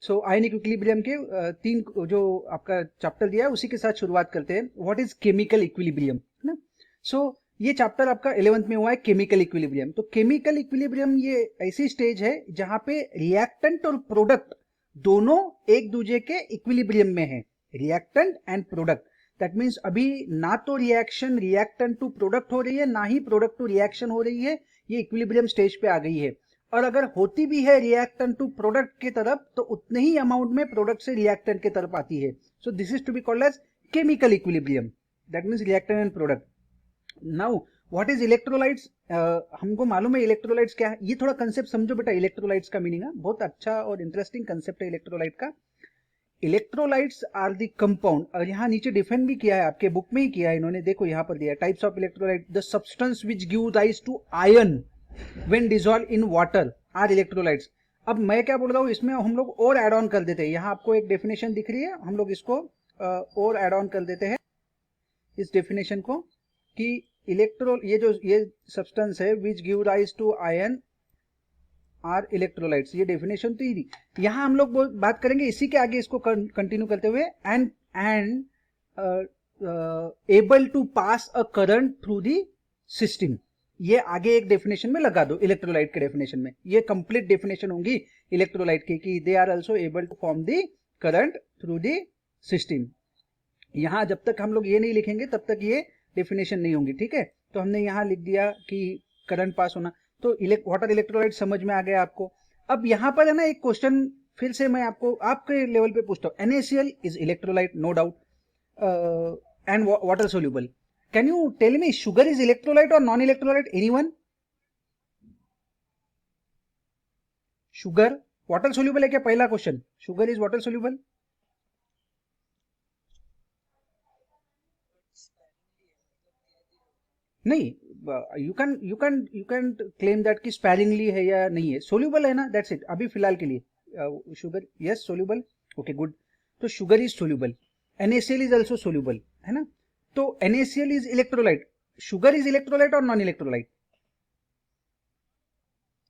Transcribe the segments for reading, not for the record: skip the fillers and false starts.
सो ionic equilibrium के तीन जो आपका चैप्टर दिया है उसी के साथ शुरुआत करते हैं. व्हाट इज केमिकल इक्विलिब्रियम, है ना. सो ये चैप्टर आपका 11th में हुआ है केमिकल इक्विलिब्रियम. तो केमिकल इक्विलिब्रियम ये ऐसी स्टेज है जहां पे रिएक्टेंट और प्रोडक्ट दोनों एक दूसरे के इक्विलिब्रियम में है. Reactant and product, that means अभी ना तो रिएक्शन रिएक्टेंट टू प्रोडक्ट हो रही है ना ही प्रोडक्ट टू रिएक्शन हो रही है. ये इक्विलिब्रियम स्टेज पे आ गई है. और अगर होती भी है रिएक्टेंट टू प्रोडक्ट की तरफ तो उतने ही अमाउंट में प्रोडक्ट से रिएक्टेंट की तरफ आती है. So this is to be called as chemical equilibrium, that means reactant and product. Now what is electrolytes. हमको मालूम है इलेक्ट्रोलाइट्स क्या है. ये थोड़ा कंसेप्ट समझो बेटा. इलेक्ट्रोलाइट्स का मीनिंग है, बहुत अच्छा और इंटरेस्टिंग कंसेप्ट है इलेक्ट्रोलाइट का. इलेक्ट्रोलाइट्स आर द कंपाउंड, और यहाँ नीचे डिफाइन भी किया है, आपके बुक में ही किया है इन्होंने. देखो यहाँ पर दिया है types of electrolyte. The substance which give rise to ion when dissolve in water are electrolytes. अब मैं क्या बोल रहा हूँ, इसमें हम लोग और एड ऑन कर देते हैं. यहाँ आपको एक डेफिनेशन दिख रही है, हम लोग इसको और एड ऑन कर देते हैं इस डेफिनेशन को कि ये सब्सटेंस है which give rise to ion are electrolytes. ये डेफिनेशन तो ही. यहां हम लोग बात करेंगे इसी के आगे, इसको कंटिन्यू करते हुए. And able to pass a current through the system. ये आगे एक डेफिनेशन में लगा दो इलेक्ट्रोलाइट के डेफिनेशन में. ये कंप्लीट डेफिनेशन होंगी इलेक्ट्रोलाइट की कि they are also able to form the current through the system. यहां जब तक हम लोग ये नहीं लिखेंगे तब तक ये डेफिनेशन नहीं होंगी. ठीक है, तो हमने यहां लिख दिया कि करंट पास होना. तो वाटर इलेक्ट्रोलाइट समझ में आ गया आपको. अब यहां पर है ना एक क्वेश्चन फिर से मैं आपको आपके लेवल पे पूछता हूं. NaCl is electrolyte, no doubt, and water soluble. Can you tell me sugar is electrolyte और non electrolyte? Anyone? Sugar water soluble है क्या? पहला question, sugar is water soluble? नहीं, यू कैन क्लेम दैट कि sparingly है या नहीं है. सोल्यूबल है ना, दैट्स इट अभी फिलहाल के लिए. Sugar yes soluble, okay good. तो sugar is soluble. NaCl is also soluble, है ना. तो NaCl is electrolyte. Sugar is electrolyte और non electrolyte?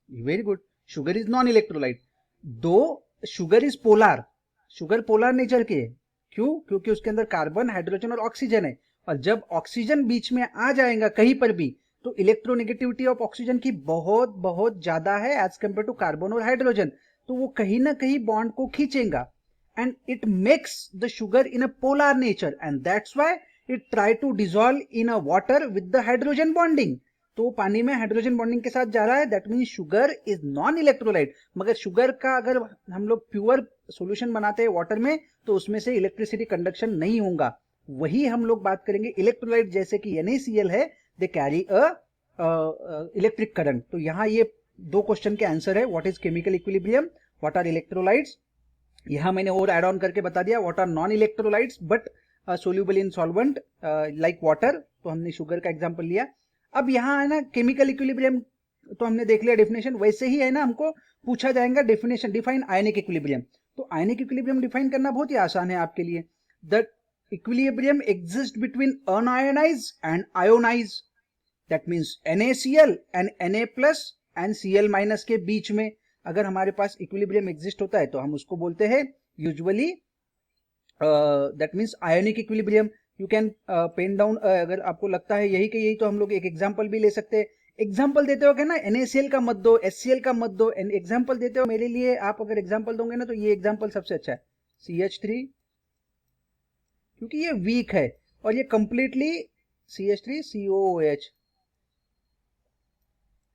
Very good, sugar is non electrolyte. दो sugar is polar. Sugar polar nature के है. क्यों? क्योंकि उसके अंदर कार्बन, हाइड्रोजन और ऑक्सीजन है. और जब ऑक्सीजन बीच में आ जाएगा कहीं पर भी तो इलेक्ट्रोनेगेटिविटी ऑफ ऑक्सीजन की बहुत बहुत ज्यादा है एज कंपेयर टू कार्बन और हाइड्रोजन. तो वो कहीं ना कहीं बॉन्ड को खींचेगा and it makes the sugar in a polar nature and that's why it try to dissolve in a water with the hydrogen bonding. तो पानी में हाइड्रोजन बॉन्डिंग के साथ जा रहा है, that means sugar is non electrolyte. मगर sugar का अगर हम लोग प्योर सॉल्यूशन बनाते हैं वाटर में तो उसमें से इलेक्ट्रिसिटी कंडक्शन नहीं होगा. वही हम लोग बात करेंगे इलेक्ट्रोलाइट जैसे कि NaCl है, they carry a electric current. तो यहाँ ये दो क्वेश्चन के आंसर है. What is chemical equilibrium, what are electrolytes. यहाँ मैंने और एड ऑन करके बता दिया what are non electrolytes but soluble in solvent like water. तो हमने शुगर का एग्जांपल लिया. अब यहाँ है ना केमिकल इक्विलिब्रियम तो हमने देख लिया डेफिनेशन. वैसे ही है ना हमको पूछा जाएगा डेफिनेशन, डिफाइन आयनिक इक्विलिब्रियम. तो आयनिक इक्विलिब्रियम डिफाइन करना बहुत ही आसान है आपके लिए. The equilibrium exist between unionised and ionised, that means NaCl and Na plus and Cl- के बीच में अगर हमारे पास इक्विलिब्रियम एग्जिस्ट होता है तो हम उसको बोलते हैं usually that means ionic equilibrium. You can pen down, अगर आपको लगता है यही कि यही तो हम लोग एक एग्जांपल भी ले सकते हैं. एग्जांपल देते हो क्या ना, NaCl का मत दो, HCl का मत दो, एग्जांपल देते हो मेरे लिए. आप अगर एग्जांपल दोगे ना तो ये एग्जांपल सबसे अच्छा है, CH3, क्योंकि ये वीक है और ये कंप्लीटली CH3COOH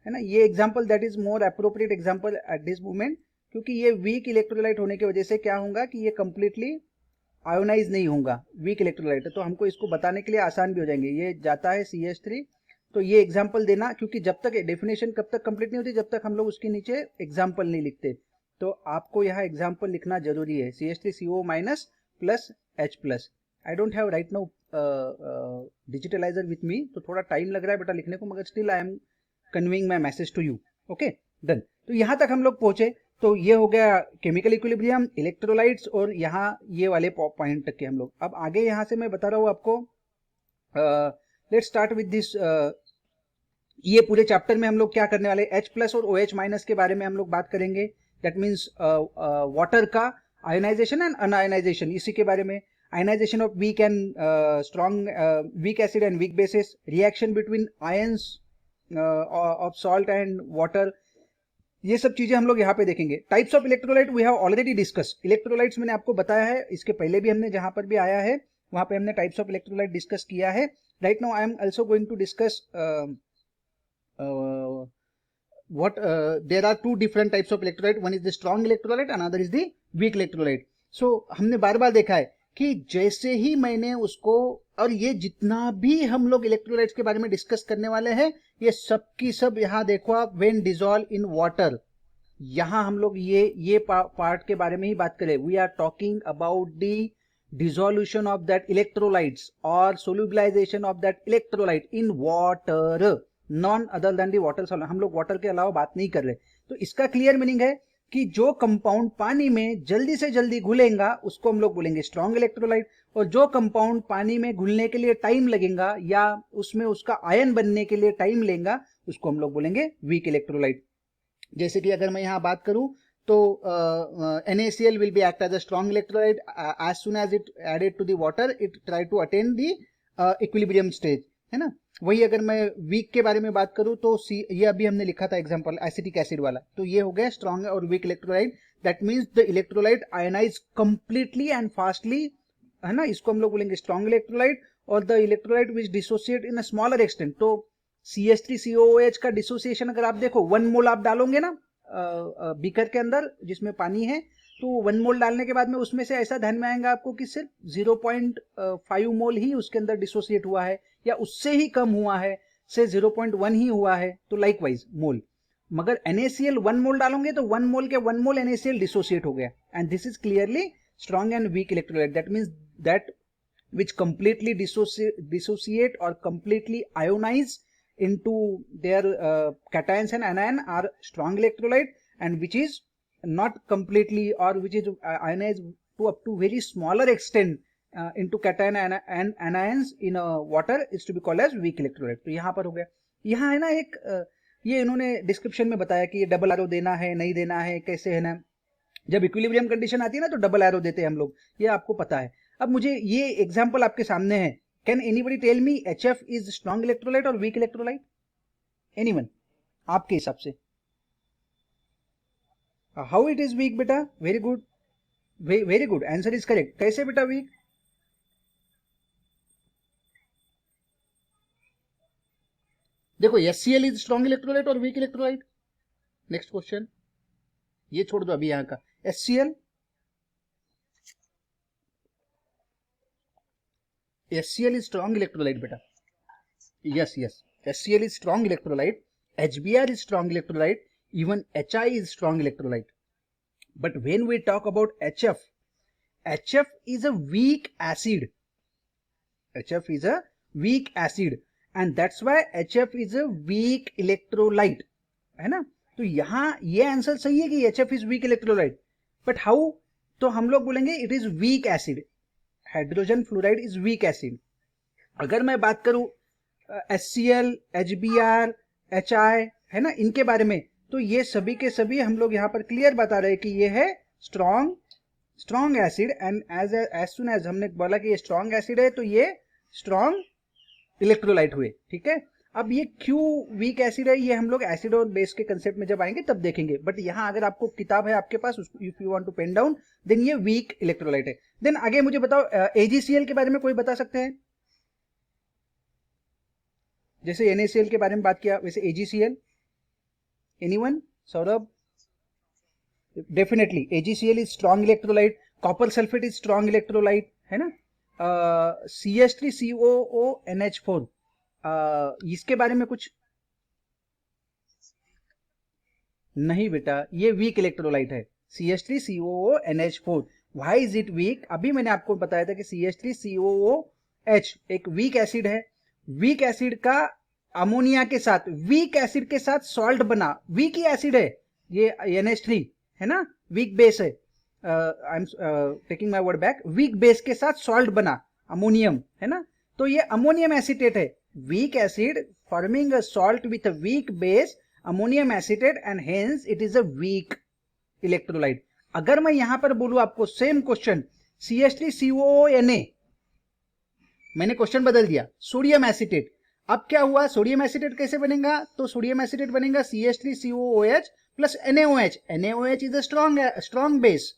है ना. ये example that is more appropriate example at this moment, क्योंकि ये वीक इलेक्ट्रोलाइट होने की वजह से क्या होगा कि ये कंप्लीटली आयोनाइज नहीं होगा, वीक इलेक्ट्रोलाइट है. तो हमको इसको बताने के लिए आसान भी हो जाएंगे. ये जाता है CH3, तो ये एग्जांपल देना, क्योंकि जब तक डेफिनेशन कब तक कंप्लीट नहीं होती जब तक हम लोग उसके नीचे एग्जांपल नहीं लिखते. तो आपको यहाँ एग्जांपल लिखना जरूरी है. CH3CO minus plus H plus. I don't have right now digitalizer with me, तो थोड़ा टाइम लग रहा है बेटा लिखने को, मगर still I am conveying my message to you. Okay done. तो यहां तक हम लोग पहुंचे. तो ये हो गया केमिकल इक्विलिब्रियम, इलेक्ट्रोलाइट्स और यहाँ ये वाले पॉइंट तक के हम लोग. अब आगे यहाँ से मैं बता रहा हूँ आपको. Let's start with this. ये पूरे चैप्टर में हम लोग क्या करने वाले, H प्लस और OH माइनस के बारे में हम लोग बात करेंगे. दैट मीन्स वाटर का आयोनाइजेशन एंड अनआयोनाइजेशन, इसी के बारे में, ionization of weak and strong, weak acid and weak bases, reaction between ions of salt and water, ये सब चीजें हम लोग यहाँ पे देखेंगे। Types of electrolyte we have already discuss, electrolytes मैंने आपको बताया है, इसके पहले भी हमने जहां पर भी आया है वहां पे हमने टाइप्स ऑफ इलेक्ट्रोलाइट डिस्कस किया है। Right now I am also going to discuss what there are two different types of electrolyte, one is the strong electrolyte, another is the weak electrolyte. So हमने बार बार देखा है कि जैसे ही मैंने उसको, और ये जितना भी हम लोग इलेक्ट्रोलाइट्स के बारे में डिस्कस करने वाले हैं ये सब की सब यहाँ देखो आप, व्हेन डिजॉल्व इन वाटर, यहाँ हम लोग ये पार्ट के बारे में ही बात करें। We are talking about the dissolution of that electrolytes और solubilization of that electrolyte in water, non other than the water solvent. हम लोग वाटर के अलावा बात नहीं कर रहे। तो इसका क्लियर मीनिंग है कि जो कंपाउंड पानी में जल्दी से जल्दी घुलेगा उसको हम लोग बोलेंगे स्ट्रॉन्ग इलेक्ट्रोलाइट, और जो कंपाउंड पानी में घुलने के लिए टाइम लगेगा या उसमें उसका आयन बनने के लिए टाइम लेगा उसको हम लोग बोलेंगे वीक इलेक्ट्रोलाइट। जैसे कि अगर मैं यहाँ बात करूं तो NaCl will be act as a strong electrolyte as soon as it added to the water it try to attain the equilibrium stage, है ना। वही अगर मैं वीक के बारे में बात करूं तो ये अभी हमने लिखा था एग्जांपल एसिटिक एसिड वाला, तो ये हो गया स्ट्रॉन्ग और weak electrolyte. That means the electrolyte ionize completely and fastly, है ना, इसको हम लोग बोलेंगे स्ट्रॉन्ग इलेक्ट्रोलाइट। और the electrolyte which dissociate in a smaller extent, तो CH3COOH का डिसोसिएशन अगर आप देखो 1 मोल आप डालोगे ना बीकर के अंदर जिसमें पानी है, तो 1 मोल डालने के बाद में उसमें से ऐसा ध्यान में आएगा आपको कि सिर्फ 0.5 मोल ही उसके अंदर डिसोसिएट हुआ है या उससे ही कम हुआ है, से 0.1 ही हुआ है, तो लाइकवाइज मोल। मगर NaCl 1 मोल डालोगे तो 1 मोल के 1 मोल NaCl डिसोसिएट हो गया, and this is clearly strong and week electrolyte. That means that which completely dissociate or completely ionize into their cations and anion are strong electrolyte, and which is not completely or which is ionized to up to very smaller extent into cation and anions in water is to be called as weak electrolyte। तो यहाँ पर हो गया। यहाँ है ना एक ये इन्होंने डिस्क्रिप्शन में बताया कि ये डबल एरो देना है नहीं देना है कैसे, है ना। जब इक्विलिब्रियम कंडीशन आती है ना तो डबल एरो देते हैं हम लोग, ये आपको पता है। अब मुझे ये एग्जांपल आपके सामने है, can anybody tell me HF is strong electrolyte और वीक इलेक्ट्रोलाइट? एनीवन आपके हिसाब से? हाउ इट इज वीक बेटा? Very good, very good, answer is correct. कैसे बेटा वीक? देखो HCl इज स्ट्रॉन्ग इलेक्ट्रोलाइट और वीक इलेक्ट्रोलाइट। नेक्स्ट क्वेश्चन, ये छोड़ दो अभी यहाँ का। HCl is strong electrolyte beta. Yes, HCl is strong electrolyte, HBr is strong electrolyte, even HI is strong electrolyte. But when we talk about HF is a weak acid. HF is a weak acid and that's why HF is a weak electrolyte, है ना। तो यहाँ ये answer सही है कि HF is weak electrolyte, but how? तो हम लोग बोलेंगे it is weak acid, hydrogen fluoride is weak acid. अगर मैं बात करूं HCl, HBr, HI, है ना, इनके बारे में, तो ये सभी के सभी हम लोग यहाँ पर क्लियर बता रहे हैं कि ये है strong acid, and as soon as हमने बोला कि ये स्ट्रॉन्ग एसिड है तो ये स्ट्रॉन्ग इलेक्ट्रोलाइट हुए, ठीक है। अब ये क्यों वीक एसिड है ये हम लोग एसिड और बेस के कंसेप्ट में जब आएंगे तब देखेंगे, बट यहाँ अगर आपको किताब है आपके पास, if you want to pen down, then ये वीक इलेक्ट्रोलाइट है। देन आगे मुझे बताओ AgCl के बारे में कोई बता सकते हैं? जैसे NaCl के बारे में बात किया वैसे AgCl, anyone? Saurabh? Definitely AgCl is strong electrolyte, copper sulphate is strong electrolyte, है ना। CH3COONH4 इसके बारे में कुछ नहीं बेटा, ये वीक इलेक्ट्रोलाइट है CH3COONH4। Why is it weak? अभी मैंने आपको बताया था कि CH3COOH एक वीक एसिड है, वीक एसिड का अमोनिया के साथ, वीक एसिड के साथ सॉल्ट बना, वीक ही एसिड है ये NH3, है ना, वीक बेस है, I am taking my word back, weak base के साथ सॉल्ट बना अमोनियम, है ना, तो ये अमोनियम एसिटेट है। Weak acid forming a salt with a weak base, ammonium acetate, and hence it is a weak electrolyte. अगर मैं यहां पर बोलूं आपको सेम क्वेश्चन CH3COONA, मैंने क्वेश्चन बदल दिया, सोडियम एसिटेट, अब क्या हुआ, सोडियम एसिटेट कैसे बनेगा, तो सोडियम एसिटेट बनेगा CH3COOH plus NaOH। NaOH is a strong base,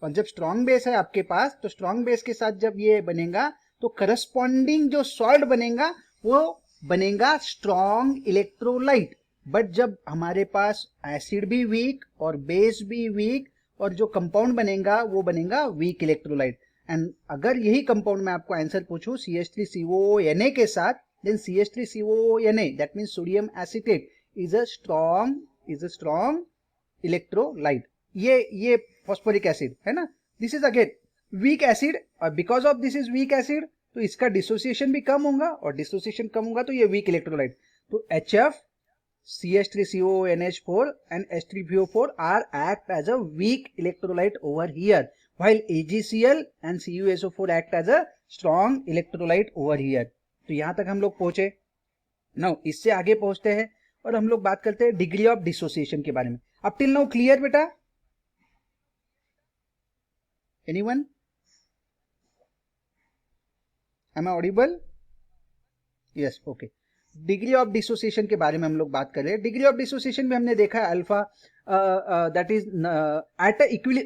और जब स्ट्रॉन्ग बेस है आपके पास, तो स्ट्रॉन्ग बेस के साथ जब ये बनेगा तो करस्पॉन्डिंग जो सॉल्ट बनेगा वो बनेगा स्ट्रॉन्ग इलेक्ट्रोलाइट। बट जब हमारे पास एसिड भी वीक और बेस भी वीक और जो कंपाउंड बनेगा वो बनेगा वीक इलेक्ट्रोलाइट। एंड अगर यही कंपाउंड में आपको आंसर पूछूं CH3COONA के साथ, then CH3COONA that means sodium acetate is a strong electrolyte. ये फॉस्फोरिक एसिड है ना, this is again weak acid, और because of this is weak acid तो इसका डिसोसिएशन भी कम होगा, और डिसोसिएशन कम होगा तो ये वीक इलेक्ट्रोलाइट। तो HF, CH3CONH4 and H3PO4 are act as a weak electrolyte over here, while AgCl and CuSO4 act as a strong electrolyte over here. तो यहां तक हम लोग पहुंचे। नाउ इससे आगे पहुंचते हैं और हम लोग बात करते हैं डिग्री ऑफ डिसोसिएशन के बारे में। अब टिल नाउ क्लियर बेटा? Anyone? Am I audible? Yes, okay. Degree of dissociation के बारे में हम लोग बात कर रहे हैं। डिग्री ऑफ डिसोसिएशन में हमने देखा है alpha, that is at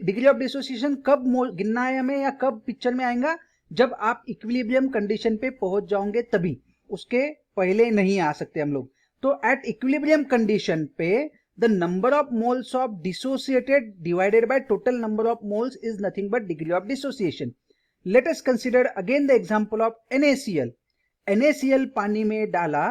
degree of dissociation कब गिनना है हमें, या कब पिक्चर में आएगा, जब आप इक्विलिब्रियम कंडीशन पे पहुंच जाओगे तभी, उसके पहले नहीं आ सकते हम लोग। तो एट इक्विलिब्रियम कंडीशन पे the number of moles of dissociated divided by total number of moles is nothing but degree of dissociation. Let us consider again the example of NaCl। NaCl पानी में डाला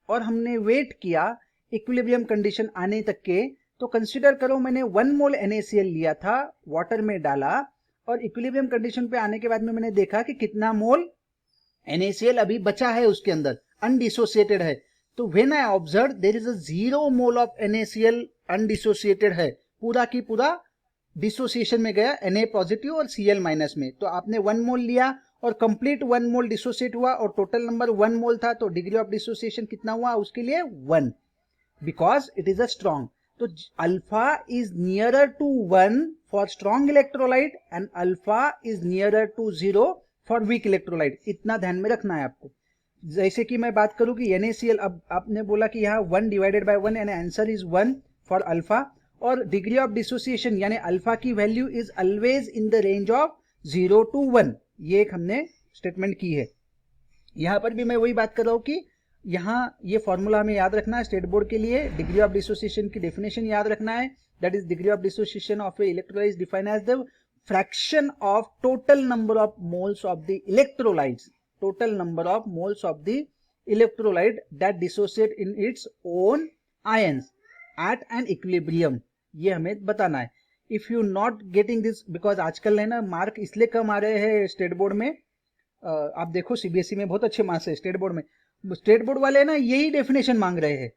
और हमने वेट किया equilibrium condition आने तक के, तो कंसिडर करो मैंने 1 मोल NaCl लिया था, वाटर में डाला, और इक्विलिब्रियम कंडीशन पे आने के बाद में मैंने देखा कि कितना मोल NaCl अभी बचा है उसके अंदर, अनडिसोसिएटेड है। तो when I observe there is a 0 mole of NaCl undissociated है, पूरा की पूरा डिसोसिएशन में गया, Na पॉजिटिव और Cl माइनस में। तो आपने 1 मोल लिया और कंप्लीट 1 मोल डिसोसिएट हुआ और टोटल नंबर 1 मोल था, तो डिग्री ऑफ डिसोसिएशन कितना हुआ उसके लिए 1, because it is a strong. तो alpha is nearer to 1 for strong electrolyte and alpha is nearer to 0 for weak electrolyte. इतना ध्यान में रखना है आपको। जैसे कि मैं बात करूं कि NaCl, अब आपने बोला कि यहाँ 1 डिवाइडेड बाय 1 यानी आंसर इज 1 फॉर अल्फा, और डिग्री ऑफ डिसोसिएशन यानी अल्फा की value is always in the range of 0 to 1, ये एक हमने स्टेटमेंट की है। यहां पर भी मैं वही बात कर रहा हूं कि यहाँ ये फॉर्मूला हमें याद रखना है स्टेट बोर्ड के लिए। डिग्री ऑफ डिसोसिएशन की डेफिनेशन याद रखना है, that is degree of dissociation of a electrolyte is defined as the fraction of total number of moles of the electrolytes, total number of moles of the electrolyte that dissociate in its own ions at an equilibrium, ये हमें बताना है। If you not getting this, because आजकल है ना mark इसलिए कम आ रहे हैं स्टेट बोर्ड में, आप देखो CBSE में बहुत अच्छे मार्क्स है, स्टेट बोर्ड में, स्टेट बोर्ड वाले ना यही डेफिनेशन मांग रहे हैं।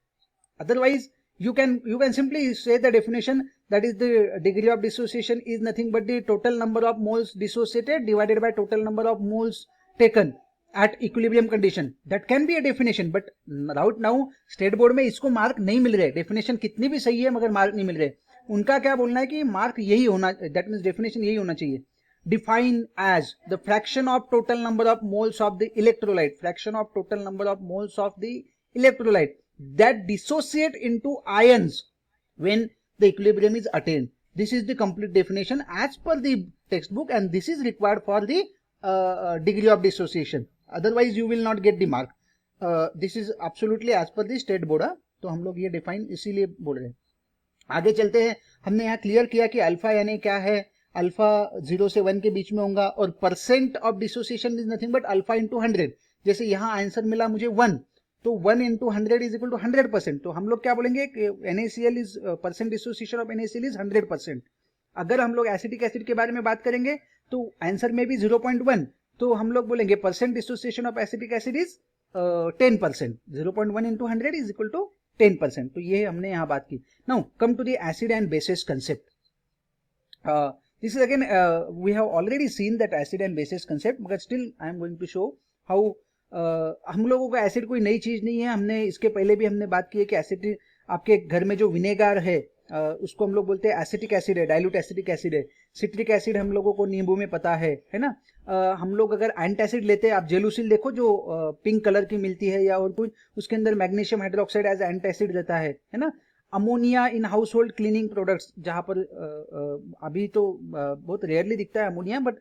Otherwise you can simply say the definition, that is the degree of dissociation is nothing but the total number of moles dissociated divided by total number of moles taken at equilibrium condition. That can be a definition, but right now state board में इसको mark नहीं मिल रहे। Definition कितनी भी सही है मगर mark नहीं मिल रहे। उनका क्या बोलना है कि मार्क यही होना, दैट मीन्स डेफिनेशन यही होना चाहिए, define as the fraction of total number of moles of the electrolyte, fraction of total number of moles of the electrolyte that dissociate into ions when the equilibrium is attained. This is the complete definition as per the textbook, and this is required for the degree of dissociation. Otherwise you will not get the mark. This is absolutely as per the state board. तो हम लोग ये define इसीलिए बोल रहे हैं। आगे चलते हैं। हमने यहाँ क्लियर किया कि अल्फा यानी क्या है, अल्फा 0 से 1 के बीच में होगा, और percent of dissociation is nothing but alpha into 100। जैसे यहाँ आंसर मिला मुझे 1, तो 1 into 100 इज इक्वल टू 100%। तो हम लोग क्या बोलेंगे कि NaCl is percent dissociation of NaCl is 100%। अगर हम लोग एसिटिक एसिड के बारे में बात करेंगे तो आंसर में भी 0.1, तो हम लोग बोलेंगे percent dissociation of acetic acid is 10%। 0.1 into 100 is equal to 10%। तो ये हमने यहाँ बात की। Now come to the acid and bases concept. This is again we have already seen that acid and bases concept, मगर still I am going to show how हम लोगों का एसिड कोई नई चीज नहीं है। हमने इसके पहले भी हमने बात की है कि एसिड, आपके घर में जो विनेगर है उसको हम लोग बोलते हैं एसिटिक एसिड है, डाइल्यूट एसिटिक एसिड है। सिट्रिक एसिड हम लोगों को नींबू में पता है ना। हम लोग अगर एंटासिड लेते हैं, आप जेलुसिल देखो जो पिंक कलर की मिलती है या और कुछ, उसके अंदर मैग्नीशियम हाइड्रोक्साइड एज एंटासिड रहता है ना। Ammonia in house hold cleaning products, जहाँ पर अभी तो बहुत रेयरली दिखता है अमोनिया, बट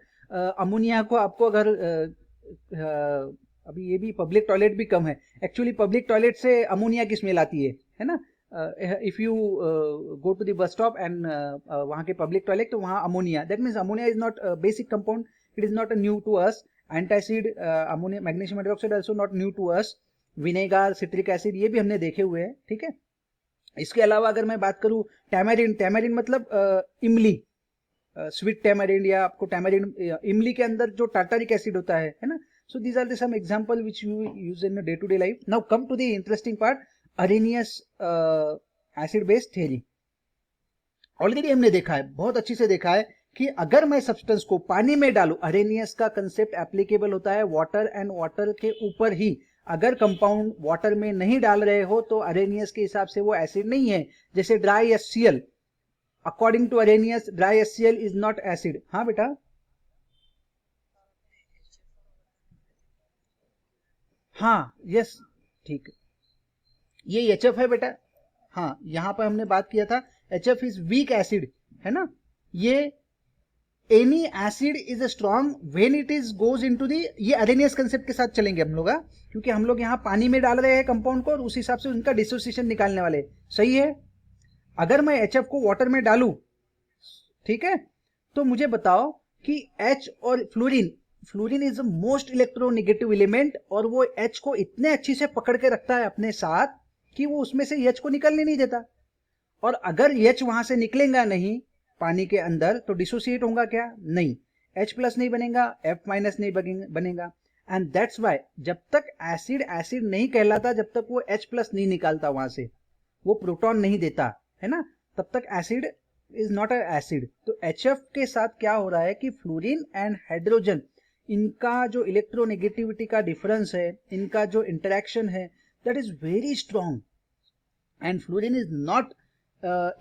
अमोनिया को आपको अगर अभी ये भी पब्लिक टॉयलेट भी कम है एक्चुअली, पब्लिक टॉयलेट से अमोनिया की स्मेल आती है ना। If you go to the bus stop and वहाँ के पब्लिक टॉयलेट, तो वहाँ ammonia, that means ammonia is not basic compound, it is not new to us. Antacid, ammonia, magnesium hydroxide also not new to us. Vinegar, citric acid, ये भी हमने देखे हुए हैं, ठीक है। इसके अलावा अगर मैं बात करूँ टैमरिन, टैमरिन मतलब इमली, स्वीट टैमरिन, या आपको टैमरिन, इमली के अंदर जो टार्टारिक एसिड होता है ना। So these are the some example which you use in day to day life. Now come to the interesting part, Arrhenius acid base theory. Already हमने देखा है, बहुत अच्छी से देखा है कि अगर मैं सब्सटेंस को पानी में डालूं, अरेनियस का कंसेप्ट एप्लीकेबल होता है वाटर एंड वाटर के ऊपर ही। अगर कंपाउंड वाटर में नहीं डाल रहे हो तो अरेनियस के हिसाब से वो एसिड नहीं है। जैसे dry HCl, according to Arrhenius dry HCl is not acid. हाँ बेटा, हाँ, यस, ठीक, ये HF है बेटा। हाँ, यहां पर हमने बात किया था HF इज वीक एसिड, है ना। ये any acid is strong when it is goes into the, ये अरेनियस कंसेप्ट के साथ चलेंगे हम लोग, क्योंकि हम लोग यहाँ पानी में डाल रहे हैं कंपाउंड को और उस हिसाब से उनका डिसोसिएशन निकालने वाले, सही है। अगर मैं HF को वाटर में डालूं, ठीक है, तो मुझे बताओ कि H और fluorine, fluorine is the most electronegative element, और वो H को इतने अच्छी से पकड़ के रखता है अपने साथ कि वो उसमें से H को निकलने नहीं देता। और अगर H वहां से निकलेगा नहीं पानी के अंदर तो डिसोसिएट होगा क्या? नहीं, H प्लस नहीं बनेगा, F माइनस नहीं बनेगा। एंड दैट्स वाई जब तक एसिड एसिड नहीं कहलाता, जब तक वो H प्लस नहीं निकालता वहां से, वो प्रोटॉन नहीं देता, है ना, तब तक acid is not a acid. तो HF के साथ क्या हो रहा है कि फ्लोरीन एंड हाइड्रोजन, इनका जो इलेक्ट्रोनेगेटिविटी का डिफरेंस है, इनका जो इंटरेक्शन है, that is very strong, and fluorine is not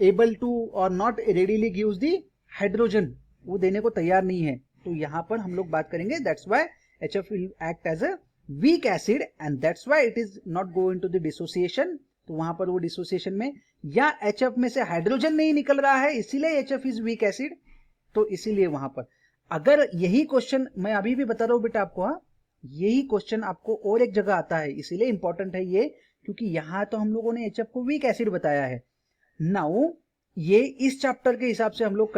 able to और not readily gives the hydrogen, वो देने को तैयार नहीं है। तो यहां पर हम लोग बात करेंगे, that's why HF will act as a weak acid and that's why it is not go into the dissociation। तो वहां पर वो डिसोसिएशन में, या HF में से हाइड्रोजन नहीं निकल रहा है इसीलिए HF इज वीक एसिड, तो इसीलिए वहां पर। अगर यही क्वेश्चन मैं अभी भी बता रहा हूं बेटा आपको, हाँ, यही क्वेश्चन आपको और एक जगह आता है, इसीलिए इंपॉर्टेंट है ये, क्योंकि यहां तो हम लोगों ने HF को वीक एसिड बताया है। नाउ ये इस चैप्टर के हिसाब से हम लोग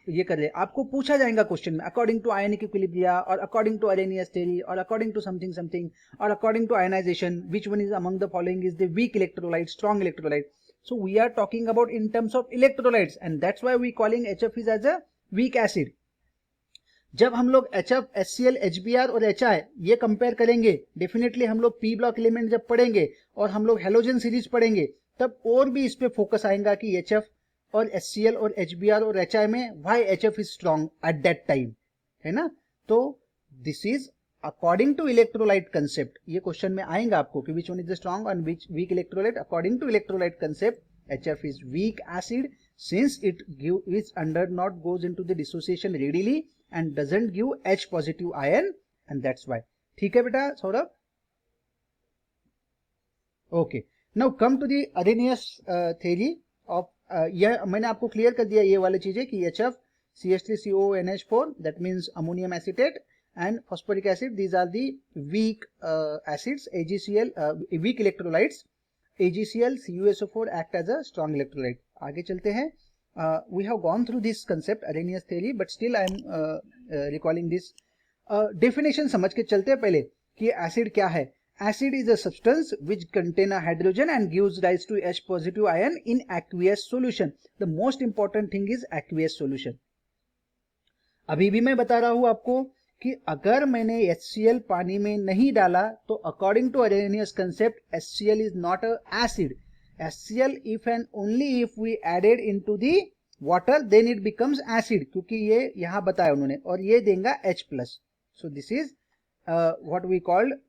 ये कर रहे, आपको पूछा जाएगा क्वेश्चन में अकॉर्डिंग टू आयनिक इक्विलिब्रिया और अकॉर्डिंग टू अरेनियस थ्योरी और अकॉर्डिंग टू समथिंग समथिंग और according to ionization, which one is among the following is the weak electrolyte, strong electrolyte. So we are talking about in terms of electrolytes and that's why we calling HF is as a weak acid. जब हम लोग HF, HCl, HBr और HI ये compare करेंगे, definitely हम लोग P block element जब पढ़ेंगे और हम लोग हेलोजन सीरीज पढ़ेंगे, तब और भी इस पे फोकस आएगा कि HF और HCl और HBr और HI में why HF is strong at that time, है ना। तो this is according to electrolyte concept, ये क्वेश्चन में आएगा आपको कि which one is the strong and which weak electrolyte. According to electrolyte concept HF is weak acid since it is under not goes into the dissociation readily and doesn't give H positive ion and that's why। ठीक है बेटा Saurabh, okay. Now come to the Arrhenius theory of, यह मैंने आपको clear कर दिया ये वाली चीजें कि HF, CH3CONH4 that means ammonium acetate and phosphoric acid, these are the weak acids, AgCl weak electrolytes, AgCl, CuSO4 act as a strong electrolyte। आगे चलते हैं, we have gone through this concept Arrhenius theory but still I am recalling this definition। समझ के चलते हैं पहले कि acid क्या है। Acid is a substance which contain a hydrogen and gives rise to H positive ion in aqueous solution। The most important thing is aqueous solution। अभी भी मैं बता रहा हूं आपको कि अगर मैंने HCl पानी में नहीं डाला तो according to Arrhenius concept HCl is not a acid। HCl if and only if we added into the water then it becomes acid, क्योंकि ये यहां बताया उन्होंने, और ये देगा H plus। So this is what we called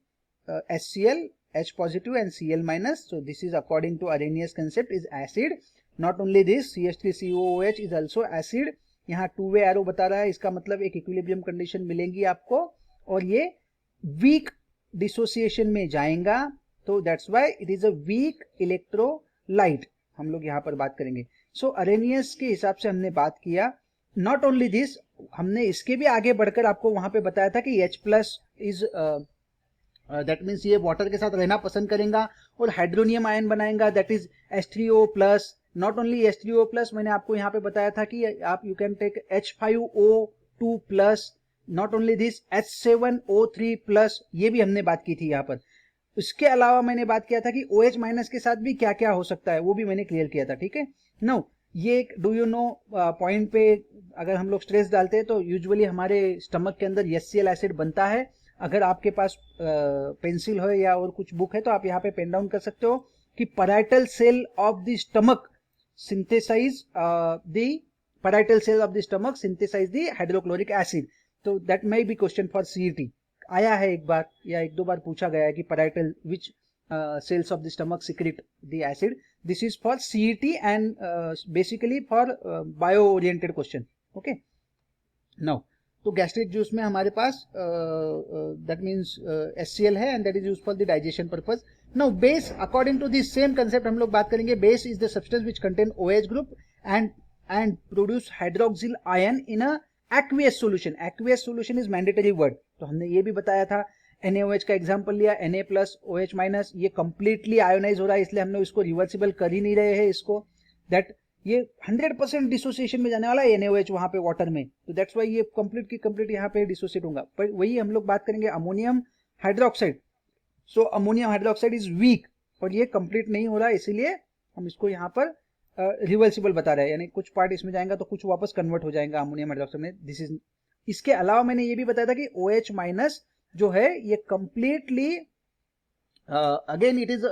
HCl, H positive and Cl minus। So this is according to Arrhenius concept is acid not only this CH3COOH is also acid. यहाँ two way arrow बता रहा है, इसका मतलब एक equilibrium condition मिलेंगी आपको और ये वीक डिसोसिएशन में जाएगा, तो that's why it is a weak electrolyte. हम लोग यहाँ पर बात करेंगे। सो अरेनियस के हिसाब से हमने बात किया। नॉट ओनली दिस, हमने इसके भी आगे बढ़कर आपको वहां पे बताया था कि H+ इज दैट मीन्स ये वाटर के साथ रहना पसंद करेगा और हाइड्रोनियम आयन बनाएगा, that is H3O+। Not only H3O+, मैंने आपको यहाँ पे बताया था कि आप you can take H5O2+। Not only this H7O3+, ये भी हमने बात की थी यहाँ पर। उसके अलावा मैंने बात किया था कि OH- के साथ भी क्या क्या हो सकता है, वो भी मैंने क्लियर किया था, ठीक है। नो, ये एक डू यू नो पॉइंट पे अगर हम लोग स्ट्रेस डालते हैं तो यूजुअली हमारे स्टमक के अंदर HCl एसिड बनता है। अगर आपके पास पेंसिल हो या और कुछ बुक है तो आप यहाँ पे पेन डाउन कर सकते हो कि parietal cell of the stomach synthesize the hydrochloric acid। तो that may be question for CET, आया है एक बार या एक दो बार पूछा गया है कि parietal which cells of the stomach secrete the acid। this is for CET and basically for bio oriented question, okay। now तो गैस्ट्रिक जूस में हमारे पास दैट मीन्स HCl है and that is use for the digestion purpose. Now base, according to this same concept हम लोग बात करेंगे। Base is the substance which contain OH group and produce hydroxyl ion in a aqueous solution. Aqueous solution is mandatory word, तो हमने ये भी बताया था। NaOH का एग्जाम्पल लिया, Na+OH-, ये कंप्लीटली आयोनाइज हो रहा है, इसलिए हम लोग इसको रिवर्सिबल कर ही नहीं रहे हैं इसको। दैट ये 100% डिसोसिएशन में जाने वाला है NaOH वहां पे वाटर में, तो दैट्स वाई ये कंप्लीट की कंप्लीट यहाँ पे डिसोसिएट होगा। पर वही हम लोग बात करेंगे ammonium hydroxide. So ammonium hydroxide is weak और ये कंप्लीट नहीं हो रहा है, इसीलिए हम इसको यहाँ पर रिवर्सिबल बता रहे हैं, यानी कुछ पार्ट इसमें जाएगा तो कुछ वापस कन्वर्ट हो जाएगा अमोनियम हाइड्रोक्साइड में। दिस इज, इसके अलावा मैंने ये भी बताया था कि OH- जो है ये completely again it is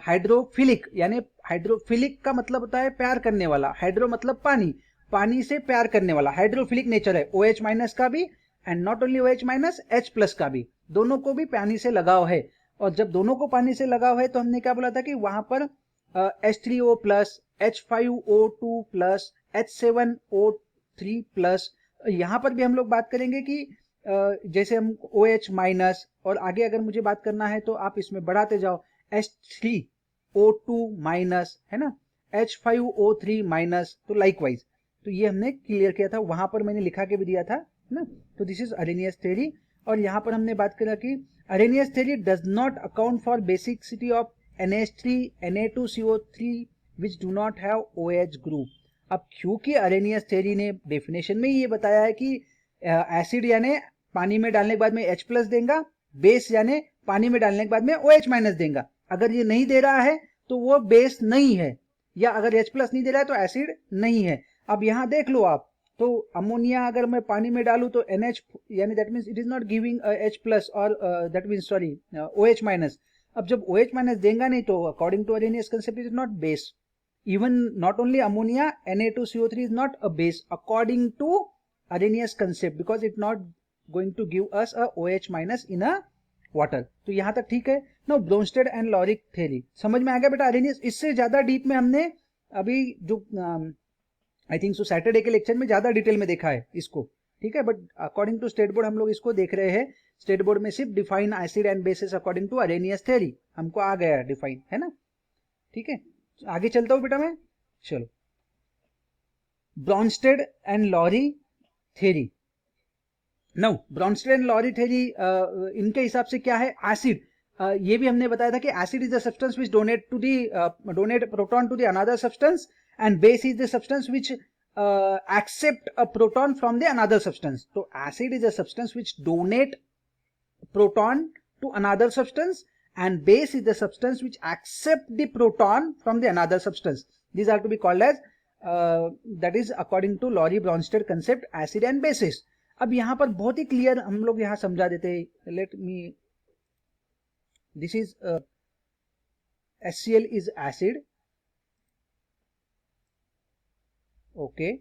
hydrophilic, यानी हाइड्रोफिलिक का मतलब होता है प्यार करने वाला, हाइड्रो मतलब पानी, पानी से प्यार करने वाला, हाइड्रोफिलिक नेचर है OH- का भी and not only OH-, H+ का भी, दोनों को भी पानी से लगाव है। और जब दोनों को पानी से लगाव है तो हमने क्या बोला था कि वहां पर H3O+, H5O2+, H7O3+, यहां पर भी हम लोग बात करेंगे कि जैसे हम OH- और आगे अगर मुझे बात करना है तो आप इसमें बढ़ाते जाओ, H3O2- है ना, H5O3-, तो लाइकवाइज। तो ये हमने क्लियर किया था, वहां पर मैंने लिखा के भी दिया था ना। तो दिस इज अरेनियस थ्योरी। और यहाँ पर हमने बात करा कि Arrhenius theory does not account for basicity of NH3 Na2CO3 which do not have OH group. अब क्योंकि अरेनियस थ्योरी ने डेफिनेशन में ये बताया है कि एसिड यानी पानी में डालने के बाद में H+ देगा, बेस यानी पानी में डालने के बाद में OH- देगा। अगर ये नहीं दे रहा है तो वो बेस नहीं है, या अगर H+ नहीं दे रहा है तो एसिड नहीं है। अब यहां देख लो आप, तो अमोनिया अगर मैं पानी में डालूं तो NH यानी that means it is not giving H+ और दैट मींस सॉरी OH-। अब जब OH- देगा नहीं तो according to Arrhenius concept is not base. even not only ammonia, Na2CO3 is not a base according to Arrhenius concept because it not going to give us a OH- in a water। तो यहां तक ठीक है। No, Bronsted and Lowry theory समझ में आ गया बेटा Arrhenius. इससे ज्यादा डीप में हमने अभी जो आई थिंक सो सैटरडे के लेक्चर में ज्यादा डिटेल में देखा है इसको, ठीक है। But according to state board हम लोग इसको देख रहे हैं। स्टेट बोर्ड में सिर्फ define acid and bases according to Arrhenius theory हमको आ गया है डिफाइन, है ना, ठीक है। आगे चलता हूं बेटा मैं, चलो। Bronsted and Lowry theory. No, Bronsted and Lowry theory इनके हिसाब से क्या है, एसिड। ये भी हमने बताया था कि acid is the substance which donate proton to the another substance and base is the substance which accept a proton from the another substance। तो acid is a substance which donate proton to another substance and base is the substance which accept the proton from the another substance। These are to be called as that is according to Lorry-Bronsted concept acid and bases। अब यहां पर बहुत ही clear हम लोग यहां समझा देते हैं। Let me, this is HCl is acid, okay.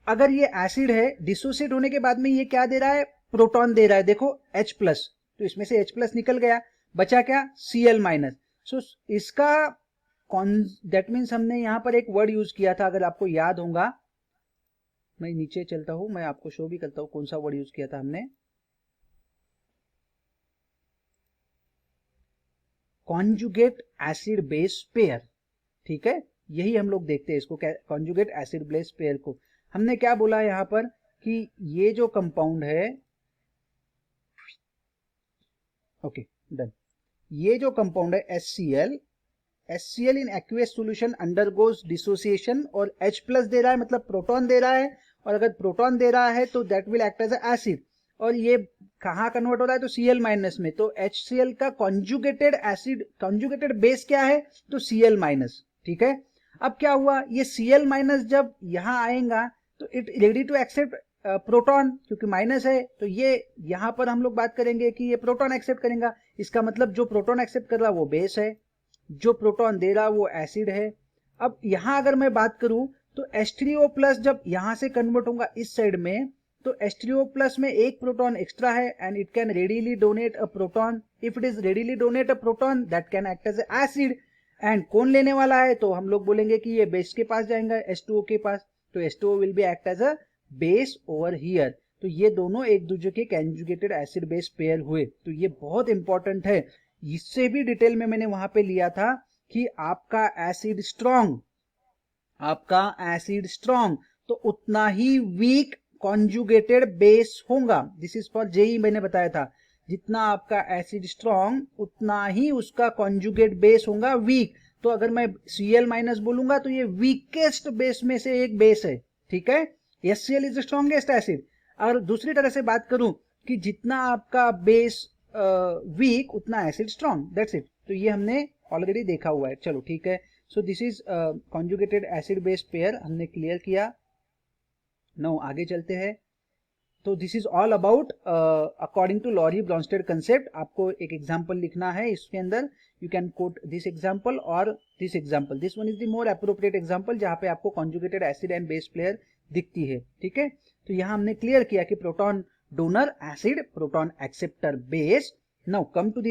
अगर ये एसिड है, डिसोसिएट होने के बाद में ये क्या दे रहा है, प्रोटॉन दे रहा है, देखो H+, तो इसमें से H+ निकल गया, बचा क्या, Cl-। सो इसका दैट मीन्स हमने यहाँ पर एक वर्ड यूज किया था, अगर आपको याद होगा, मैं नीचे चलता हूं, मैं आपको शो भी करता हूं कौन सा वर्ड यूज किया था हमने, कॉन्जुगेट एसिड बेस पेयर, ठीक है, यही हम लोग देखते हैं इसको, कॉन्जुगेट एसिड बेस पेयर को। हमने क्या बोला यहाँ पर कि ये जो कंपाउंड है, ओके डन, ये जो कंपाउंड है HCl, HCl इन एक्वियस सॉल्यूशन अंडरगोज डिसोसिएशन, और H प्लस दे रहा है मतलब प्रोटॉन दे रहा है, और अगर प्रोटॉन दे रहा है तो that will act as acid, और ये कहाँ कन्वर्ट हो रहा है तो Cl माइनस में, तो HCl का कॉन्जुगेटेड एसिड, कॉन्जुगेटेड बेस क्या है तो Cl माइनस, ठीक है। अब क्या हुआ, ये Cl माइनस जब यहाँ आएगा तो it ready to accept proton, क्योंकि माइनस है, तो ये यहाँ पर हम लोग बात करेंगे कि ये प्रोटॉन एक्सेप्ट करेगा, इसका मतलब जो प्रोटॉन एक्सेप्ट कर रहा वो बेस है, जो प्रोटॉन दे रहा वो एसिड है। अब यहां अगर मैं बात करूं तो H3O प्लस जब यहां से कन्वर्ट होगा इस साइड में, तो H3O प्लस में एक प्रोटॉन एक्स्ट्रा है and it can readily donate a proton, if it is readily donate a proton that can act as acid, and कौन लेने वाला है तो हम लोग बोलेंगे कि ये बेस के पास जाएगा, H2O के पास, तो H2O will be act as a base over here. तो ये दोनों एक दूसरे के कॉन्जुगेटेड एसिड बेस पेयर हुए, तो ये बहुत इंपॉर्टेंट है। इससे भी डिटेल में मैंने वहां पे लिया था कि आपका एसिड स्ट्रॉन्ग, आपका एसिड स्ट्रॉन्ग तो उतना ही वीक कॉन्जुगेटेड बेस होगा, दिस इज फॉर जेई, मैंने बताया था जितना आपका एसिड स्ट्रॉन्ग उतना ही उसका कॉन्जुगेट बेस होगा वीक। तो अगर मैं Cl माइनस बोलूंगा तो ये वीकेस्ट बेस में से एक बेस है, ठीक है, HCl is the strongest acid. अगर दूसरी तरह से बात करूं कि जितना आपका बेस वीक उतना एसिड स्ट्रॉन्ग, दैट्स इट। तो ये हमने ऑलरेडी देखा हुआ है, चलो ठीक है। So this is conjugated acid base pair, हमने क्लियर किया। नाउ आगे चलते हैं। तो this is all about according to Lowry Bronsted concept. आपको एक एग्जांपल लिखना है इसके अंदर, you can quote this example और this example, this one is the more appropriate example जहां पे आपको conjugated acid and base pair दिखती है, ठीक है। तो यहां हमने क्लियर किया कि proton donor acid, proton acceptor base. Now come to the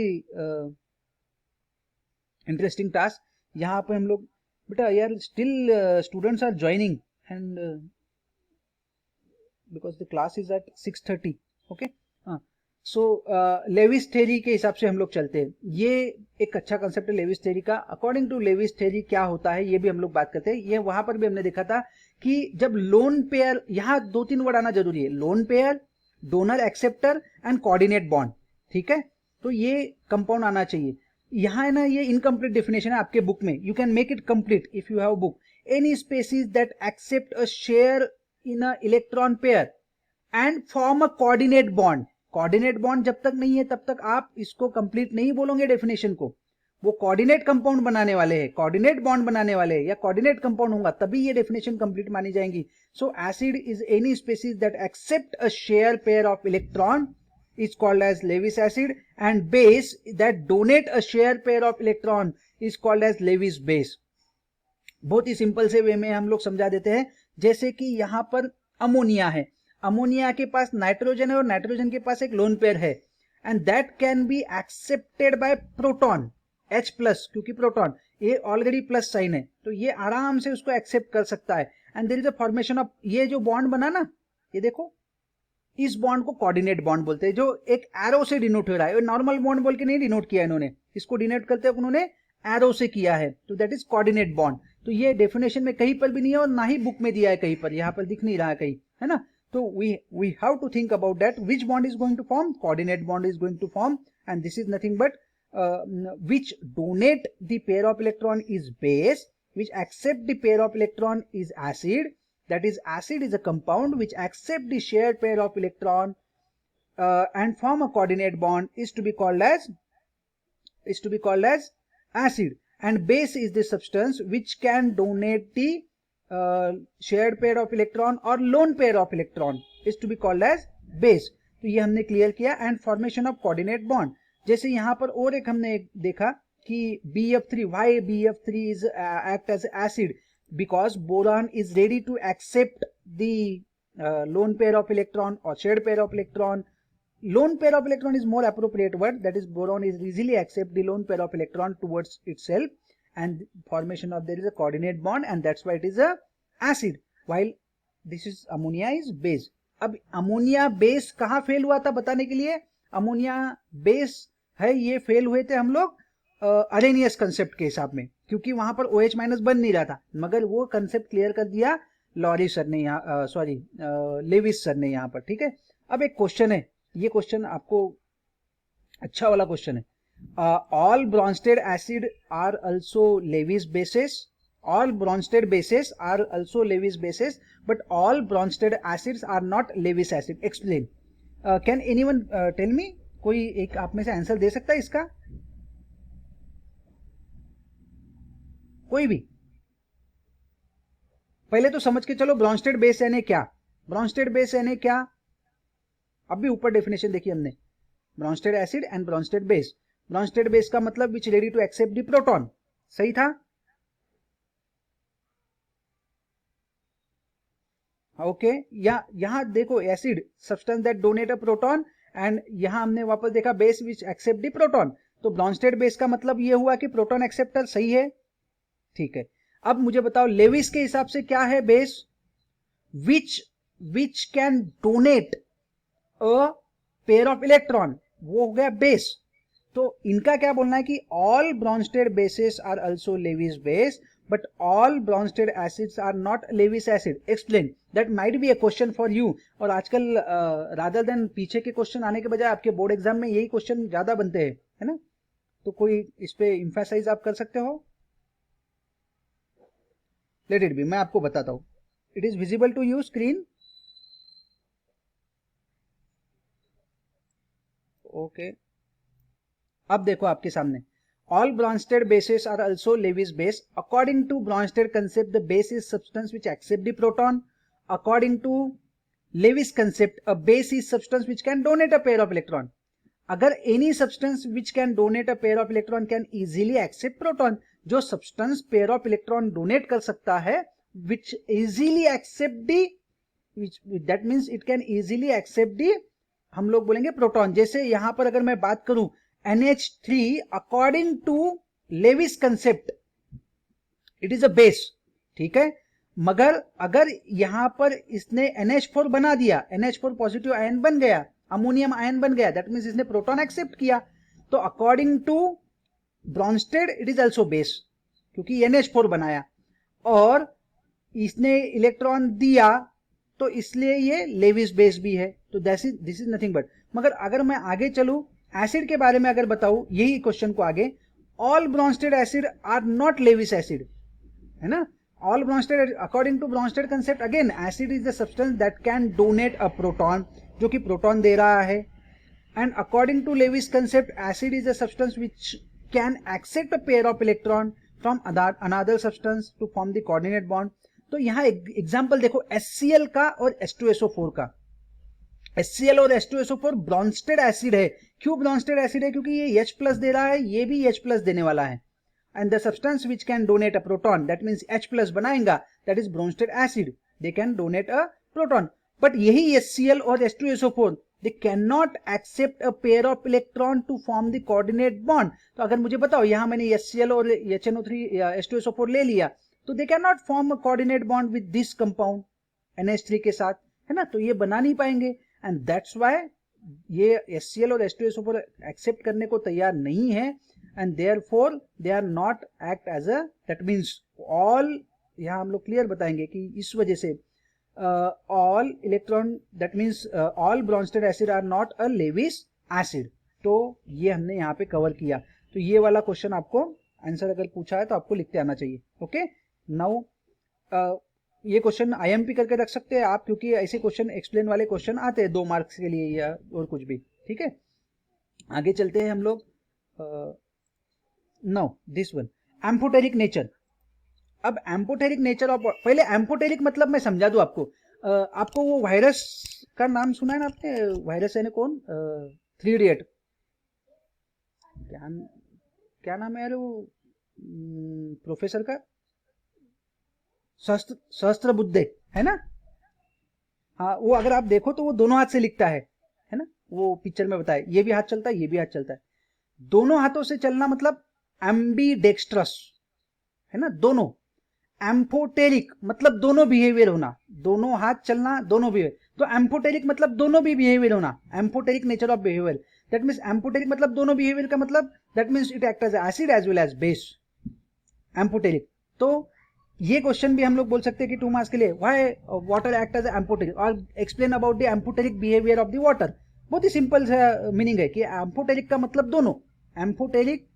interesting task. यहाँ पे हम लोग, बेटा यार still students are joining and because the class is at 6:30, okay. So Lewis theory के हिसाब से हम लोग चलते हैं, ये एक अच्छा कंसेप्ट है लेविस थ्योरी का। अकॉर्डिंग टू लेविस थ्योरी क्या होता है ये भी हम लोग बात करते हैं। ये वहां पर भी हमने देखा था कि जब लोन पेयर, यहाँ 2-3 वर्ड आना जरूरी है, lone pair, donor acceptor and coordinate bond, ठीक है। तो ये कंपाउंड आना चाहिए। यहाँ है ना, ये इनकम्प्लीट डेफिनेशन है आपके बुक में, you can make it complete if you have book. Any species that accept a share in a electron pair and form a coordinate bond. Coordinate bond जब तक नहीं है तब तक आप इसको कंप्लीट नहीं बोलोगे डेफिनेशन को, वो कोऑर्डिनेट कंपाउंड बनाने वाले हैं, कोऑर्डिनेट बॉन्ड बनाने वाले हैं, या कोऑर्डिनेट कंपाउंड होगा तभी ये डेफिनेशन कंप्लीट मानी जाएंगी। So acid is any species that accept a share pair of electron is called as Lewis acid, and base that donate a share pair of electron is called as Lewis base। बहुत ही simple से वे में हम लोग समझा देते हैं, जैसे कि यहाँ पर अमोनिया है, अमोनिया के पास नाइट्रोजन है और नाइट्रोजन के पास एक लोन पेयर है, and that can be accepted by proton H plus, क्योंकि प्रोटॉन ये ऑलरेडी प्लस साइन है तो ये आराम से उसको एक्सेप्ट कर सकता है। And there is a formation of, ये जो बॉन्ड बना ना, ये देखो, इस बॉन्ड को कोऑर्डिनेट बॉन्ड बोलते हैं, जो एक एरो से डिनोट हो रहा है। नॉर्मल बॉन्ड बोल के नहीं डिनोट किया इन्होंने, इसको डिनोट करते हैं उन्होंने एरो से किया है, तो दैट इज कोऑर्डिनेट बॉन्ड। तो ये डेफिनेशन में कहीं पर भी नहीं है और ना ही बुक में दिया है कहीं पर, यहाँ पर दिख नहीं रहा है कहीं, है ना। तो we have to think about that, which bond is going to form, coordinate bond is going to form, and this is nothing but which donate the pair of electron is base, which accept the pair of electron is acid. That is, acid is a compound which accept the shared pair of electron and form a coordinate bond is to be called as acid. And base is the substance which can donate the shared pair of electron or lone pair of electron is to be called as base। तो ये हमने clear किया। And formation of coordinate bond, जैसे यहाँ पर और एक हमने देखा कि BF3, why BF3 is act as acid, because boron is ready to accept the lone pair of electron or shared pair of electron. Lone pair of electron is more appropriate word, that is boron is easily accept the lone pair of electron towards itself, and formation of there is a coordinate bond and that's why it is a acid, while this is ammonia is base. अब ammonia base कहाँ fail हुआ था बताने के लिए, ammonia base है ये fail हुए थे हम लोग अरेनियस कंसेप्ट के हिसाब में, क्योंकि वहां पर OH माइनस बन नहीं रहा था, मगर वो कंसेप्ट क्लियर कर दिया लॉरी सर ने यहाँ, सॉरी लेविस सर ने यहाँ पर, ठीक है। अब एक क्वेश्चन है, ये क्वेश्चन आपको अच्छा वाला क्वेश्चन है, all Bronsted acid are also Lewis bases, all Bronsted bases are also Lewis bases, but all Bronsted acids are not Lewis acid. Explain. Can anyone tell me? कोई एक आप में से आंसर दे सकता है इसका? कोई भी? पहले तो समझ के चलो Bronsted base यानी क्या, Bronsted base यानी क्या, अब भी ऊपर डेफिनेशन देखी हमने, Bronsted acid and Bronsted base. Bronsted base का मतलब which ready to accept the proton, सही था? ओके यहाँ देखो acid substance that donate a proton, and यहाँ हमने वापस देखा base which accept the proton, तो ब्रॉन्स्टेड बेस का मतलब ये हुआ कि प्रोटॉन एक्सेप्टर, सही है, ठीक है। अब मुझे बताओ लेविस के हिसाब से क्या है base, which can donate a pair of electron, वो हो गया बेस। तो इनका क्या बोलना है कि all Bronsted bases are also Lewis base but all Bronsted acids are not Lewis acid. Explain. That might be a question for you. और आजकल rather than पीछे के क्वेश्चन आने के बजाय आपके बोर्ड एग्जाम में यही क्वेश्चन ज्यादा बनते हैं, है ना, तो कोई इस पे इम्फेसाइज आप कर सकते हो? लेट इट बी, मैं आपको बताता हूं। It is visible to you screen? Okay, अब देखो आपके सामने, all Bronsted bases are also Lewis base. According to Bronsted concept, the base is substance which accept the proton. According to Lewis concept, a base is substance which can donate a pair of electron. अगर any substance which can donate a pair of electron can easily accept proton, जो substance pair of electron donate कर सकता है, which easily accept the, which that means it can easily accept the, हम लोग बोलेंगे proton. जैसे यहां पर अगर मैं बात करूं NH3 according to Lewis concept it is a base, ठीक है, मगर अगर यहां पर इसने NH4 बना दिया, NH4 पॉजिटिव आयन बन गया, अमोनियम आयन बन गया, दैट मींस इसने प्रोटॉन एक्सेप्ट किया, तो according to Bronsted it is also base, क्योंकि NH4 बनाया और इसने इलेक्ट्रॉन दिया, तो इसलिए ये लेविस बेस भी है। तो दिस इज नथिंग बट, मगर अगर मैं आगे चलूं एसिड के बारे में अगर बताऊं यही क्वेश्चन को आगे, all Bronsted acid are not Lewis acid, है ना, all Bronsted according to Bronsted concept again acid is the substance that can donate a proton, जो कि प्रोटॉन दे रहा है, and according to Lewis concept acid is the substance which can accept a pair of electron from another substance to form the coordinate bond. तो यहां example देखो HCl का और H2SO4 का, HCl और H2SO4 ब्रॉन्स्टेड एसिड है। क्यों Brønsted acid है? क्योंकि ये H प्लस दे रहा है, ये भी H प्लस देने वाला है, and the substance which can donate a proton, that means H plus बनाएगा, that is Bronsted acid, they can donate a proton. But यही HCl और H2SO4 they can not accept a pair of electron to form the coordinate bond. तो अगर मुझे बताओ यहां मैंने HCl और HNO3 H2SO4 ले लिया, तो दे can not form a coordinate bond with this compound NH3 के साथ, है ना, तो ये बना नहीं पाएंगे, एंड दैट्स व्हाई ये HCl और H2SO4 एक्सेप्ट करने को तैयार नहीं है, and therefore they are not act as a, that means all, यहां हम लोग क्लियर बताएंगे कि इस वजह से all electron, that means all Bronsted acid are not a Lewis acid. तो ये हमने यहाँ पे कवर किया। तो ये वाला क्वेश्चन आपको आंसर अगर पूछा है तो आपको लिखते आना चाहिए। ओके, नाउ ये क्वेश्चन IMP करके रख सकते हैं आप, क्योंकि ऐसे क्वेश्चन एक्सप्लेन वाले क्वेश्चन आते हैं 2 मार्क्स के लिए या और कुछ भी, ठीक है। आगे चलते हैं हम लोग। No this one, amphoteric nature. अब एम्फोटेरिक नेचर ऑफ, पहले एम्फोटेरिक मतलब मैं समझा दूं आपको। आपको वो वायरस का नाम सुना है ना आपने, वायरस है ना, कौन, 3 इडियट, क्या नाम है यार वो प्रोफेसर का, सहस्त्र बुद्धे, है ना, हाँ, वो अगर आप देखो तो वो दोनों हाथ से लिखता है ना, वो पिक्चर में बताए, ये भी हाथ चलता है, ये भी हाथ चलता है, दोनों हाथों से चलना मतलब एम्बीडेक्स्ट्रस, है ना, दोनों। एम्फोटेरिक मतलब दोनों बिहेवियर होना, दोनों हाथ चलना, दोनों बिहेवियर। तो एम्फोटेरिक मतलब दोनों भी बिहेवियर होना, amphoteric nature of behaviour. That means amphoteric मतलब दोनों बिहेवियर का मतलब that means it act as acid as well as base, amphoteric. तो ये क्वेश्चन भी हम लोग बोल सकते हैं कि 2 मार्क्स के लिए, why water act as amphoteric, और explain about the amphoteric behaviour of the water. बहुत ही सिंपल सा मीनिंग है कि एम्फोटेरिक का मतलब दोनों। एम्फोटेरिक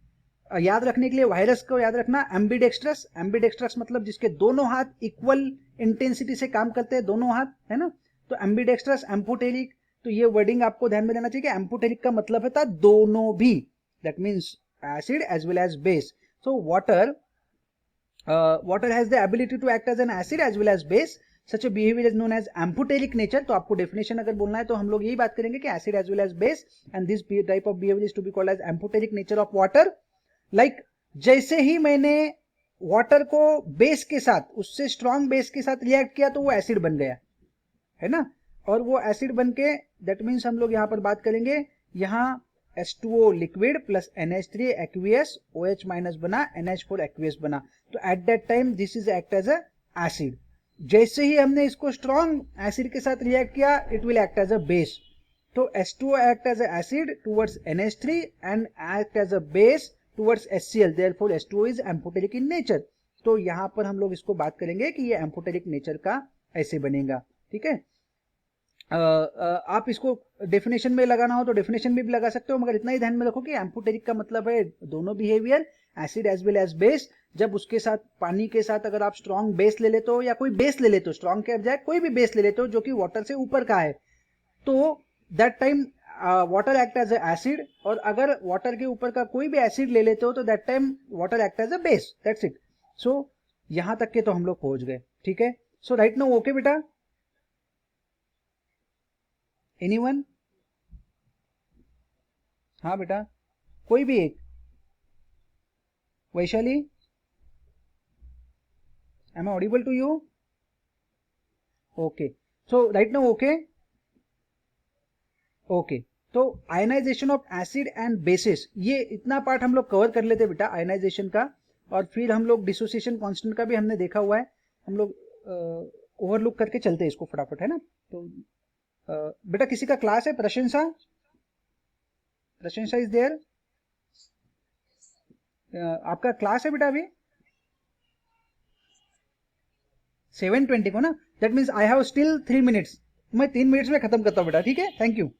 याद रखने के लिए वायरस को याद रखना, एम्बीडेक्स्ट्रस, एम्बीडेक्स्ट्रस मतलब जिसके दोनों हाथ इक्वल इंटेंसिटी से काम करते हैं, दोनों हाथ, है ना। तो एम्बीडेक्स्ट्रस, एम्फोटेरिक, तो ये वर्डिंग आपको ध्यान में देना चाहिए कि एम्फोटेरिक का मतलब था दोनों भी, that means acid as well as base. So water water has the ability to act as an acid as well as base. Such a behavior is known as amphoteric nature. तो आपको definition अगर बोलना है तो हम लोग यही बात करेंगे कि acid as well as base, and this type of behavior is to be called as amphoteric nature of water. Like जैसे ही मैंने वाटर को बेस के साथ, उससे स्ट्रॉन्ग बेस के साथ रिएक्ट किया तो वो एसिड बन गया, है ना। और वो एसिड बन के दैट मीन्स हम लोग यहाँ पर बात करेंगे, यहाँ H2O liquid plus NH3 aqueous, OH minus बना, NH4 एक्वियस बना। तो at that time this is act as a acid. जैसे ही हमने इसको स्ट्रॉन्ग एसिड के साथ रिएक्ट किया, it will act as a base. तो H2O act as a acid towards NH3 and act as a base towards HCl, therefore H2O is amphoteric in nature. तो यहाँ पर हम लोग इसको बात करेंगे कि ये एम्फोटेरिक नेचर का ऐसे बनेगा, ठीक है। आप इसको डेफिनेशन में लगाना हो तो डेफिनेशन में भी लगा सकते हो, मगर इतना ही ध्यान में रखो कि एम्फोटेरिक का मतलब है दोनों behaviour, acid as well as base. जब उसके साथ पानी के साथ अगर आप स्ट्रॉन्ग बेस ले लेते हो, या कोई बेस ले लेते हो, स्ट्रॉन्ग के बजाय कोई भी बेस ले लेते हो जो कि वाटर से ऊपर का है, तो that time water act as a acid. और अगर वाटर के ऊपर का कोई भी एसिड ले लेते हो तो that time water act as a base, that's it. So यहां तक के तो हम लोग पहुंच गए, ठीक है। सो राइट नाउ ओके बेटा, एनीवन? हाँ बेटा, कोई भी एक। Vaishali, am I audible to you? Okay, so right now okay. Okay, तो ionization of acid and bases, ये इतना पार्ट हम लोग कवर कर लेते बेटा आयनाइजेशन का। और फिर हम लोग डिसोसिएशन कांस्टेंट का भी हमने देखा हुआ है, हम लोग ओवरलुक करके चलते हैं इसको फटाफट, है ना। तो बेटा किसी का क्लास है? प्रशंसा, प्रशंसा इज देयर? आपका क्लास है बेटा अभी 7:20 को ना, that means I have still 3 minutes. मैं 3 मिनट्स में खत्म करता हूँ बेटा, ठीक है, थैंक यू।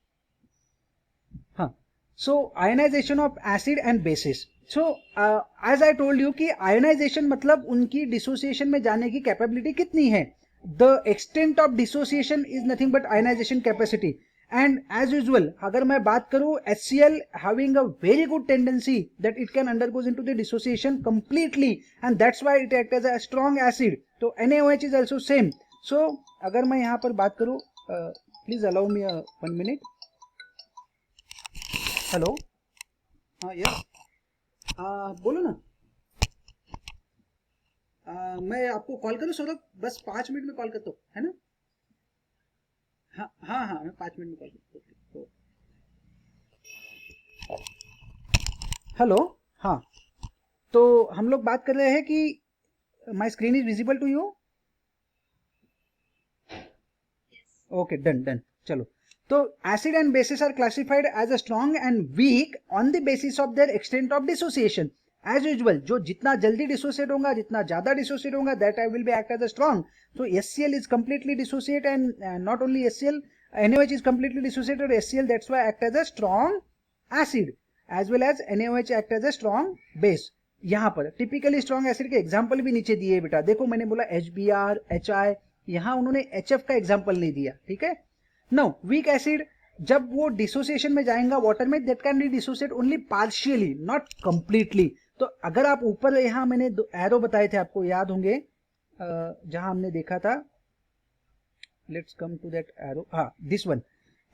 हाँ, so ionization of acid and bases. So as I told you कि आयनाइजेशन मतलब उनकी डिसोसिएशन में जाने की कैपेबिलिटी कितनी है। The extent of dissociation is nothing but ionization capacity. And as usual अगर मैं बात करूं, HCl having a very good tendency that it can undergoes into the dissociation completely, and that's why it acts as a strong acid. तो NaOH is also same. So अगर मैं यहाँ पर बात करूं, please allow me 1 minute. Hello, हाँ yes, बोलो ना। मैं आपको कॉल करूँ सौरभ? बस 5 मिनट में कॉल करता हूँ, है ना। हाँ हाँ हाँ, मैं 5 मिनट में कॉल करता हूँ। हेलो, हाँ, तो हम लोग बात कर रहे हैं कि my screen is visible to you? Okay, done done, चलो। तो acid and bases are classified as a strong and weak on the basis of their extent of dissociation. As usual जो जितना जल्दी डिसोसिएट होगा, जितना ज्यादा डिसोसिएट होगा, that I will be act as a strong. So HCl is completely dissociate, and not only HCl, NaOH is completely dissociated HCl, that's why act as a strong acid as well as NaOH act as a strong base। यहाँ पर typically strong acid के example भी नीचे दिए बेटा, देखो मैंने बोला HBr, HI, यहाँ उन्होंने HF का एग्जाम्पल नहीं दिया, ठीक है। नो वीक एसिड जब वो डिसोसिएशन में जाएगा वाटर में, that can be dissociate only partially, not completely. तो अगर आप ऊपर, यहाँ मैंने एरो बताए थे आपको याद होंगे, जहां हमने देखा था, let's come to that arrow, हाँ दिस वन।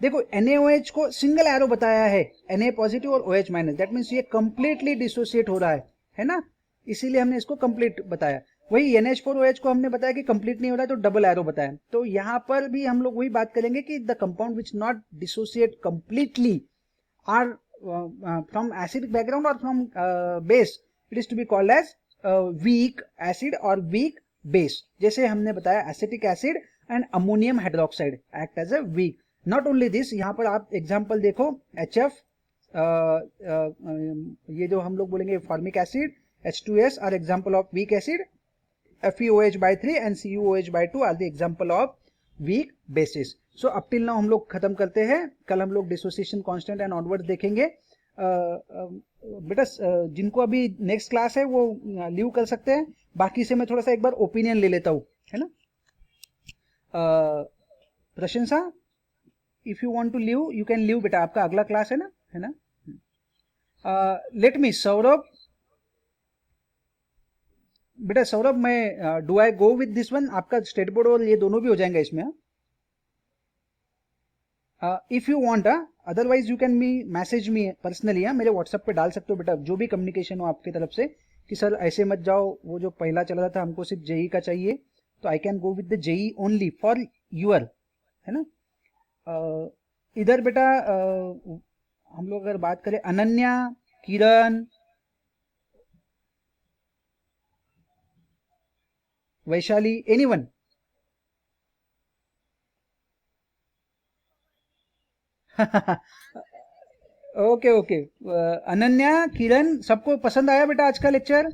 देखो NaOH को सिंगल एरो बताया है, Na पॉजिटिव और OH माइनस, दैट मीन्स ये कंप्लीटली डिसोसिएट हो रहा है ना, इसीलिए हमने इसको कंप्लीट बताया। वही NH4OH को हमने बताया कि कंप्लीट नहीं हो रहा है, तो डबल एरो बताया। तो यहाँ पर भी हम लोग वही बात करेंगे कि the compound which not dissociate completely are from acidic background और from base, it is to be called as weak acid और वीक बेस, जैसे हमने बताया acetic acid and ammonium hydroxide act as a weak. Not only this, यहाँ पर आप example देखो HF, ये जो हम लोग बोलेंगे formic acid, H2S are example of weak acid, FeOH/3 and CuOH/2 are the example of weak bases. So up till now हम लोग खत्म करते हैं, कल हम लोग डिसोसिएशन कांस्टेंट एंड ऑनवर्ड्स देखेंगे। बेटा जिनको अभी नेक्स्ट क्लास है वो लीव कर सकते हैं, बाकी से मैं थोड़ा सा एक बार ओपिनियन ले लेता हूँ, है ना। Prashansa, if you want to leave you can leave बेटा, आपका अगला क्लास है ना। लेट मी सौरभ, बेटा सौरभ मैं do I go with this one, आपका स्टेट बोर्ड और ये दोनों भी हो जाएंगे इसमें। If you want, otherwise you can me message me personally, मेरे व्हाट्सएप पे डाल सकते हो बेटा, जो भी कम्युनिकेशन हो आपकी तरफ से कि सर ऐसे मत जाओ, वो जो पहला चल रहा था हमको सिर्फ जेई का चाहिए, तो I can go with the JEE only for your, है ना। इधर बेटा हम लोग अगर बात करें Ananya, Kiran, Vaishali, anyone? Okay okay, Ananya, Kiran, सबको पसंद आया बेटा आज का लेक्चर?